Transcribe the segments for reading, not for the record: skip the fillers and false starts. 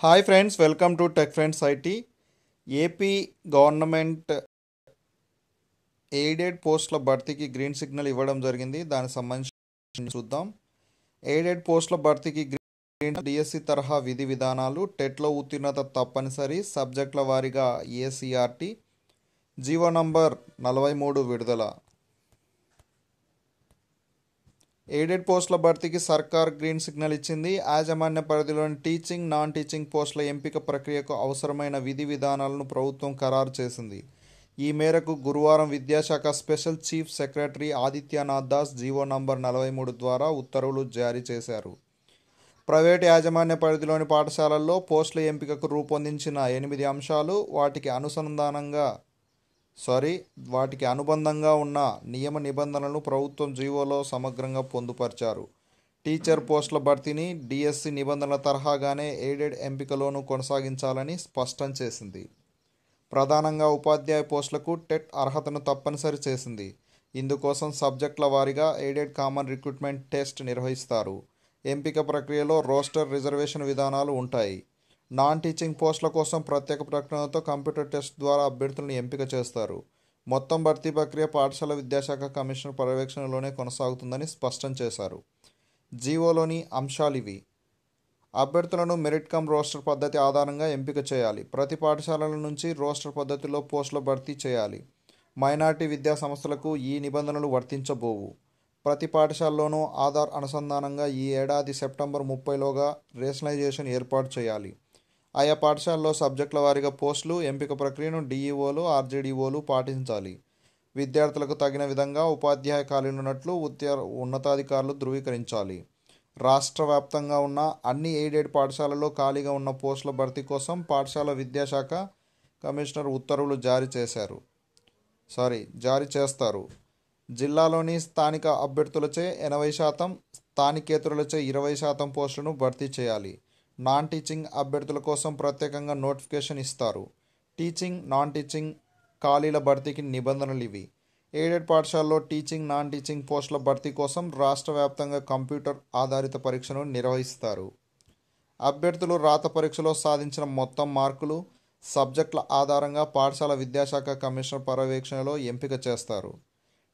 Hi friends, welcome to tech friends IT. AP government aided పోస్టుల భర్తీకి green signal ఇవ్వడం జరిగింది. దానికి సంబంధించి చూద్దాం. ఎయిడెడ్ పోస్టుల భర్తీకి గ్రీన్ డిఎస్సి తరహా విధి విధానాలు, టెట్లో ఉత్తీర్ణత తప్పనిసరి, సబ్జెక్టుల వారీగా ఏసీఆర్టీ, జీవో నంబర్ 43 విడుదల. ఎయిడెడ్ పోస్టుల భర్తీకి సర్కార్ గ్రీన్ సిగ్నల్ ఇచ్చింది. యాజమాన్య పరిధిలోని టీచింగ్, నాన్ టీచింగ్ పోస్టుల ఎంపిక ప్రక్రియకు అవసరమైన విధి విధానాలను ప్రభుత్వం ఖరారు చేసింది. ఈ మేరకు గురువారం విద్యాశాఖ special chief secretary Adityanath Das GO number 43 ద్వారా ఉత్తర్వులు జారీ చేశారు. ప్రైవేటు యాజమాన్య పరిధిలోని పాఠశాలల్లో పోస్టుల ఎంపికకు రూపొందించిన 8 అంశాలు, వాటికి అనుబంధంగా ఉన్న నియమ నిబంధనలను ప్రభుత్వం జీవోలో సమగ్రంగా పొందుపరిచారు. టీచర్ పోస్టుల భర్తీని డిఎస్సి నిబంధనల తరహాగానే ఎయిడెడ్ ఎంపికలోనూ కొనసాగించాలని స్పష్టం చేసింది. ప్రధానంగా ఉపాధ్యాయ పోస్టులకు టెట్ అర్హతను తప్పనిసరి చేసింది. ఇందుకోసం సబ్జెక్టుల వారీగా ఎయిడెడ్ కామన్ రిక్రూట్మెంట్ టెస్ట్ నిర్వహిస్తారు. ఎంపిక ప్రక్రియలో రోస్టర్, రిజర్వేషన్ విధానాలు ఉంటాయి. నాన్ టీచింగ్ పోస్టుల కోసం ప్రత్యేక ప్రకటనతో కంప్యూటర్ టెస్ట్ ద్వారా అభ్యర్థులను ఎంపిక చేస్తారు. మొత్తం భర్తీ ప్రక్రియ పాఠశాల విద్యాశాఖ కమిషనర్ పర్యవేక్షణలోనే కొనసాగుతుందని స్పష్టం చేశారు. జీవోలోని అంశాలివి: అభ్యర్థులను మెరిట్ కమ్ రోస్టర్ పద్ధతి ఆధారంగా ఎంపిక చేయాలి. ప్రతి పాఠశాలల నుంచి రోస్టర్ పద్ధతిలో పోస్టుల భర్తీ చేయాలి. మైనారిటీ విద్యా సంస్థలకు ఈ నిబంధనలు వర్తించబోవు. ప్రతి పాఠశాలలోనూ ఆధార్ అనుసంధానంగా ఈ ఏడాది సెప్టెంబర్ 30లోగా రేషనలైజేషన్ ఏర్పాటు చేయాలి. ఆయా పాఠశాలలో సబ్జెక్టుల వారీగా పోస్టులు ఎంపిక ప్రక్రియను డిఈఓలు, ఆర్జేడీఓలు పాటించాలి. విద్యార్థులకు తగిన విధంగా ఉపాధ్యాయ ఖాళీలు ఉన్నట్లు ఉన్నతాధికారులు ధృవీకరించాలి. రాష్ట్ర వ్యాప్తంగా ఉన్న అన్ని ఎయిడెడ్ పాఠశాలల్లో ఖాళీగా ఉన్న పోస్టుల భర్తీ కోసం పాఠశాల విద్యాశాఖ కమిషనర్ ఉత్తర్వులు జారీ చేస్తారు. జిల్లాలోని స్థానిక అభ్యర్థులచే 80%, స్థానికేతరులచే 20% పోస్టులను భర్తీ చేయాలి. నాన్ టీచింగ్ అభ్యర్థుల కోసం ప్రత్యేకంగా నోటిఫికేషన్ ఇస్తారు. టీచింగ్, నాన్ టీచింగ్ ఖాళీల భర్తీకి నిబంధనలు ఇవి: ఎయిడెడ్ పాఠశాలలో టీచింగ్, నాన్ టీచింగ్ పోస్టుల భర్తీ కోసం రాష్ట్ర వ్యాప్తంగా కంప్యూటర్ ఆధారిత పరీక్షను నిర్వహిస్తారు. అభ్యర్థులు రాత పరీక్షలో సాధించిన మొత్తం మార్కులు, సబ్జెక్టుల ఆధారంగా పాఠశాల విద్యాశాఖ కమిషనర్ పర్యవేక్షణలో ఎంపిక చేస్తారు.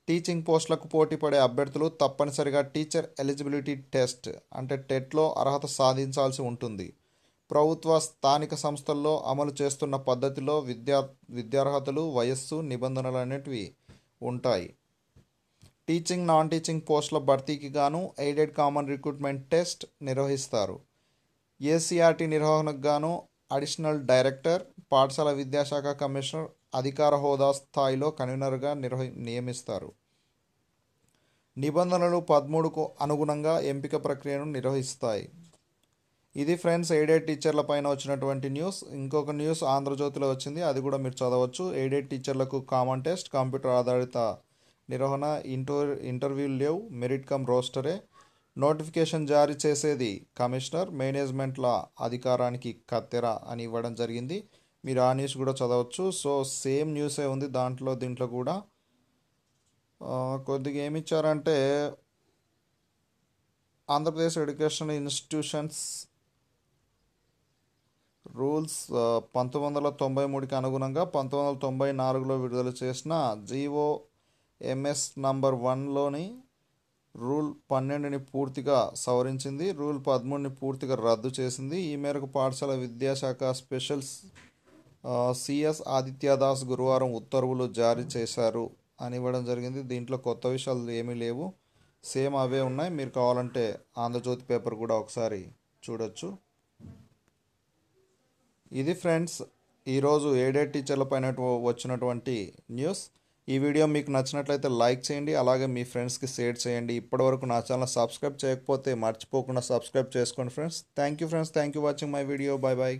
టీచింగ్ పోస్టులకు పోటీపడే అభ్యర్థులు తప్పనిసరిగా టీచర్ ఎలిజిబిలిటీ టెస్ట్ టెట్లో అర్హత సాధించాల్సి ఉంటుంది. ప్రభుత్వ, స్థానిక సంస్థల్లో అమలు చేస్తున్న పద్ధతిలో విద్యార్హతలు, వయస్సు నిబంధనలు అనేటివి ఉంటాయి. టీచింగ్, నాన్ టీచింగ్ పోస్టుల భర్తీకి గాను ఎయిడెడ్ కామన్ రిక్రూట్మెంట్ టెస్ట్ నిర్వహిస్తారు. ఏసీఆర్టీ నిర్వహణకు గాను అడిషనల్ డైరెక్టర్, పాఠశాల విద్యాశాఖ కమిషనర్ అధికార హోదా స్థాయిలో కన్వీనర్గా నియమిస్తారు. నిబంధనలు 13కు అనుగుణంగా ఎంపిక ప్రక్రియను నిర్వహిస్తాయి. ఇది ఫ్రెండ్స్ ఎయిడెడ్ టీచర్ల పైన వచ్చినటువంటి న్యూస్. ఇంకొక న్యూస్ ఆంధ్రజ్యోతిలో వచ్చింది, అది కూడా మీరు చదవచ్చు. ఎయిడెడ్ టీచర్లకు కామన్ టెస్ట్, కంప్యూటర్ ఆధారిత నిర్వహణ, ఇంటర్వ్యూలు లేవు, మెరిట్ కమ్ రోస్టరే. నోటిఫికేషన్ జారీ చేసేది కమిషనర్, మేనేజ్మెంట్ల అధికారానికి కత్తెర అని ఇవ్వడం జరిగింది. మీరు ఆ న్యూస్ కూడా చదవచ్చు. సో సేమ్ న్యూసే ఉంది దీంట్లో కూడా. కొద్దిగా ఏమి ఇచ్చారంటే, ఆంధ్రప్రదేశ్ ఎడ్యుకేషనల్ ఇన్స్టిట్యూషన్స్ రూల్స్ 1993కి అనుగుణంగా 1994లో విడుదల చేసిన జీవో ఎంఎస్ నంబర్ 1లోని రూల్ 12ని పూర్తిగా సవరించింది. రూల్ 13ని పూర్తిగా రద్దు చేసింది. ఈ మేరకు పాఠశాల విద్యాశాఖ స్పెషల్ సిఎస్ ఆదిత్యదాస్ గురువారం ఉత్తర్వులు జారీ చేశారు అని ఇవ్వడం జరిగింది. దీంట్లో కొత్త విషయాలు ఏమీ లేవు, సేమ్ అవే ఉన్నాయి. మీరు కావాలంటే ఆంధ్రజ్యోతి పేపర్ కూడా ఒకసారి చూడొచ్చు. ఇది ఫ్రెండ్స్ ఈరోజు ఎయిడెడ్ టీచర్ల పైన వచ్చినటువంటి న్యూస్. ఈ వీడియో మీకు నచ్చినట్లయితే లైక్ చేయండి, అలాగే మీ ఫ్రెండ్స్కి షేర్ చేయండి. ఇప్పటివరకు నా ఛానల్ సబ్స్క్రైబ్ చేయకపోతే మర్చిపోకుండా సబ్స్క్రైబ్ చేసుకోండి friends. Thank you friends, thank you watching my video. Bye bye.